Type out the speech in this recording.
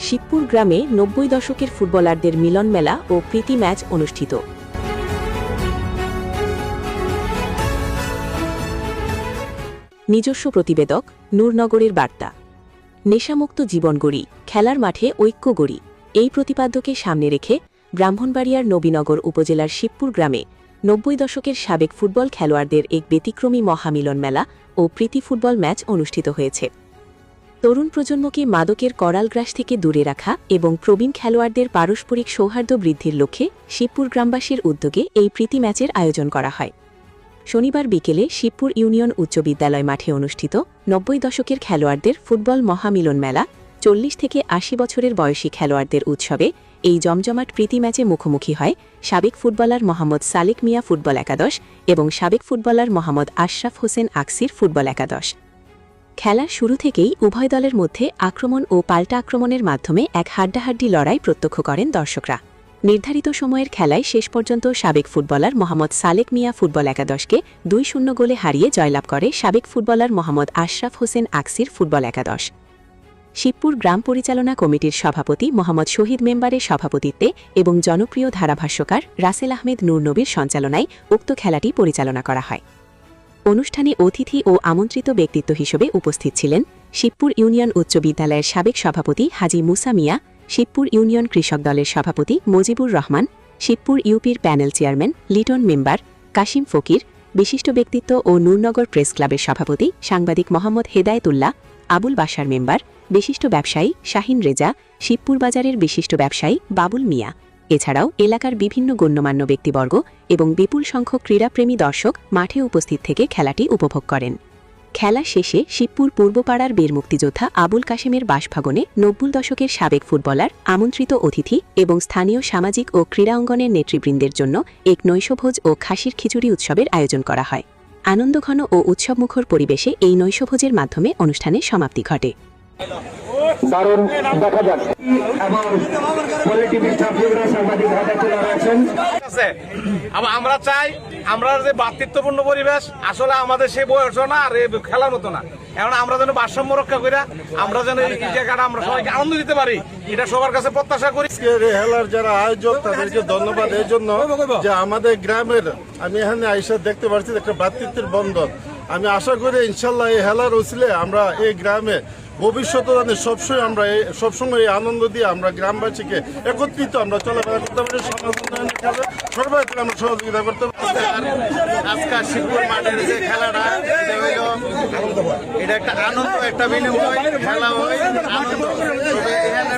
শিবপুর গ্রামে ৯০ দশকের ফুটবলারদের মিলন মেলা ও প্রীতি ম্যাচ অনুষ্ঠিত। নিজস্ব প্রতিবেদক নূরনগরের বার্তা। নেশামুক্ত জীবন গড়ি, খেলার মাঠে ঐক্য গড়ি, এই প্রতিপাদ্যকে সামনে রেখে ব্রাহ্মণবাড়িয়ার নবীনগর উপজেলার শিবপুর গ্রামে ৯০ দশকের সাবেক ফুটবল খেলোয়াড়দের এক ব্যতিক্রমী মহামিলন মেলা ও প্রীতি ফুটবল ম্যাচ অনুষ্ঠিত হয়েছে। তরুণ প্রজন্মকে মাদকের করালগ্রাস থেকে দূরে রাখা এবং প্রবীণ খেলোয়াড়দের পারস্পরিক সৌহার্দ্য বৃদ্ধির লক্ষ্যে শিবপুর গ্রামবাসীর উদ্যোগে এই প্রীতি ম্যাচের আয়োজন করা হয়। শনিবার বিকেলে শিবপুর ইউনিয়ন উচ্চ বিদ্যালয় মাঠে অনুষ্ঠিত ৯০ দশকের খেলোয়াড়দের ফুটবল মহামিলন মেলা ৪০ থেকে ৮০ বছরের বয়সী খেলোয়াড়দের উৎসবে এই জমজমাট প্রীতি ম্যাচে মুখোমুখি হয় সাবেক ফুটবলার মোহাম্মদ সালেক মিয়া ফুটবল একাদশ এবং সাবেক ফুটবলার মোহাম্মদ আশরাফ হোসেন আকসির ফুটবল একাদশ। খেলার শুরু থেকেই উভয় দলের মধ্যে আক্রমণ ও পাল্টা আক্রমণের মাধ্যমে এক হাড্ডাহাড্ডি লড়াই প্রত্যক্ষ করেন দর্শকরা। নির্ধারিত সময়ের খেলায় শেষ পর্যন্ত সাবেক ফুটবলার মোহাম্মদ সালেক মিয়া ফুটবল একাদশকে ২-০ গোলে হারিয়ে জয়লাভ করে সাবেক ফুটবলার মোহাম্মদ আশরাফ হোসেন আকসির ফুটবল একাদশ। শিবপুর গ্রাম পরিচালনা কমিটির সভাপতি মোহাম্মদ শহীদ মেম্বারের সভাপতিত্বে এবং জনপ্রিয় ধারাভাষ্যকার রাসেল আহমেদ নূর নবীর সঞ্চালনায় উক্ত খেলাটি পরিচালনা করা হয়। অনুষ্ঠানে অতিথি ও আমন্ত্রিত ব্যক্তিত্ব হিসেবে উপস্থিত ছিলেন শিবপুর ইউনিয়ন উচ্চ বিদ্যালয়ের সাবেক সভাপতি হাজি মুসা মিয়া, শিবপুর ইউনিয়ন কৃষক দলের সভাপতি মজিবুর রহমান, শিবপুর ইউপির panel chairman Liton member Kashim Fakir, বিশিষ্ট ব্যক্তিত্ব ও নূরনগর প্রেস ক্লাবের সভাপতি সাংবাদিক মোহাম্মদ হেদায়েতুল্লাহ, আবুল বাশার মেম্বার, বিশিষ্ট ব্যবসায়ী শাহিন রেজা, শিবপুর বাজারের বিশিষ্ট ব্যবসায়ী বাবুল মিয়া, এছাড়াও এলাকার বিভিন্ন গণ্যমান্য ব্যক্তিবর্গ এবং বিপুল সংখ্যক ক্রীড়াপ্রেমী দর্শক মাঠে উপস্থিত থেকে খেলাটি উপভোগ করেন। খেলা শেষে শিবপুর পূর্বপাড়ার বীর মুক্তিযোদ্ধা আবুল কাশেমের বাসভবনে ৯০ দশকের সাবেক ফুটবলার, আমন্ত্রিত অতিথি এবং স্থানীয় সামাজিক ও ক্রীড়া অঙ্গনের নেতৃবৃন্দের জন্য এক নৈশভোজ ও খাসির খিচুড়ি উৎসবের আয়োজন করা হয়। আনন্দঘন ও উৎসবমুখর পরিবেশে এই নৈশভোজের মাধ্যমে অনুষ্ঠানের সমাপ্তি ঘটে। দারুণ দেখা যাক এবং পলিটিভি ছাত্রীরা সাংবাদিক হাতে চলে রয়েছেন। আমরা চাই আমরা যে ভ্রাতৃত্বপূর্ণ পরিবেশ আসলে আমাদের সেই বয়স না আর খেলার মতো না, এখন আমরা যেন ভারসাম্য রক্ষা করি, আমরা যেন এই জায়গাটা আমরা সবাইকে আনন্দ দিতে পারি, এটা সবার কাছে প্রত্যাশা করি। খেলার যারা আয়োজক তাদেরকে ধন্যবাদ এই জন্য যে আমাদের গ্রামের আমি এখানে আইসা দেখতে পাচ্ছি একটা ভ্রাতৃত্বের বন্ধন। আমি আশা করি ইনশাল্লাহ এই খেলার উচিলে আমরা এই গ্রামে ভবিষ্যতে সবসময় আমরা সবসময় এই আনন্দ দিয়ে আমরা গ্রামবাসীকে একত্রিত আমরা চলাফেরা করতে পারি, সমাজ উন্নয়নের কাজে সর্বাধিক আমরা সহযোগিতা করতে পারি। আজকে শিবপুর মাঠের যে খেলাটা এটা একটা আনন্দ, একটা বিনিময় খেলা হয় আনন্দ।